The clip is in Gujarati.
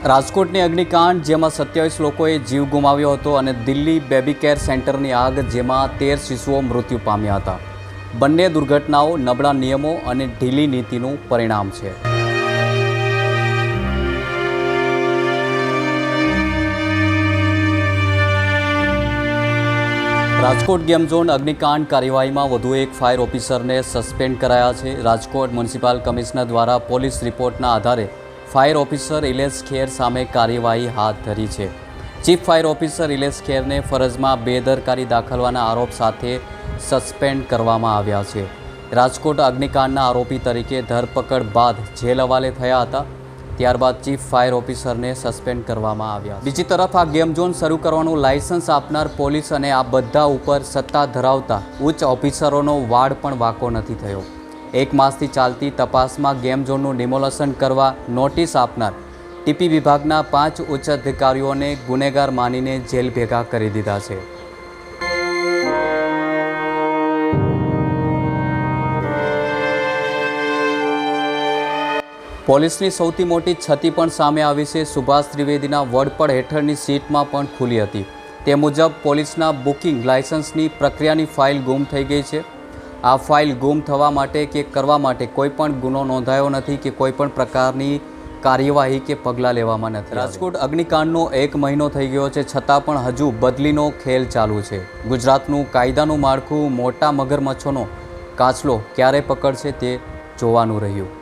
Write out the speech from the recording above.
રાજકોટની અગ્નિકાંડ જેમાં 27 લોકોએ જીવ ગુમાવ્યો હતો અને દિલ્હી બેબી કેર સેન્ટરની આગ જેમાં 13 શિશુઓ મૃત્યુ પામ્યા હતા. બંને દુર્ઘટનાઓ નબળા નિયમો અને ઢીલી નીતિનું પરિણામ છે. રાજકોટ ગેમ ઝોન અગ્નિકાંડ કાર્યવાહીમાં વધુ એક ફાયર ઓફિસરને સસ્પેન્ડ કરાયા છે. રાજકોટ મ્યુનિસિપલ કમિશનર દ્વારા પોલીસ રિપોર્ટના આધારે ફાયર ઓફિસર ઇલેશ ખેર સામે કાર્યવાહી હાથ ધરી છે. ચીફ ફાયર ઓફિસર ઇલેશ ખેરને ફરજમાં બેદરકારી દાખવવાના આરોપ સાથે સસ્પેન્ડ કરવામાં આવ્યા છે. રાજકોટ અગ્નિકાંડના આરોપી તરીકે ધરપકડ બાદ જેલ હવાલે થયા હતા. ત્યારબાદ ચીફ ફાયર ઓફિસરને સસ્પેન્ડ કરવામાં આવ્યા. બીજી તરફ આ ગેમ ઝોન શરૂ કરવાનું લાયસન્સ આપનાર પોલીસ અને આ બધા ઉપર સત્તા ધરાવતા ઉચ્ચ ઓફિસરોનો વાડ પણ વાંકો નથી થયો. 1 માસથી ચાલતી તપાસમાં ગેમ ઝોનનું ડિમોલેશન કરવા નોટિસ આપનાર ટીપી વિભાગના 5 ઉચ્ચ અધિકારીઓને ગુનેગાર માનીને જેલ ભેગા કરી દીધા છે. પોલીસની સૌથી મોટી છતી પણ સામે આવી છે. સુભાષ ત્રિવેદીના વડપડ હેઠળની સીટમાં પણ ખુલી હતી. તે મુજબ પોલીસના બુકિંગ લાયસન્સની પ્રક્રિયાની ફાઇલ ગુમ થઈ ગઈ છે. આ ફાઇલ ગુમ થવા માટે કે કરવા માટે કોઈ પણ ગુનો નોંધાયો નથી કે કોઈ પણ પ્રકારની કાર્યવાહી કે પગલાં લેવામાં નથી. રાજકોટ અગ્નિકાંડનો 1 મહિનો થઈ ગયો છે, છતાં પણ હજુ બદલીનો ખેલ ચાલુ છે. ગુજરાતનું કાયદાનું માળખું મોટા મગરમચ્છોનો કાચલો ક્યારે પકડશે તે જોવાનું રહ્યું.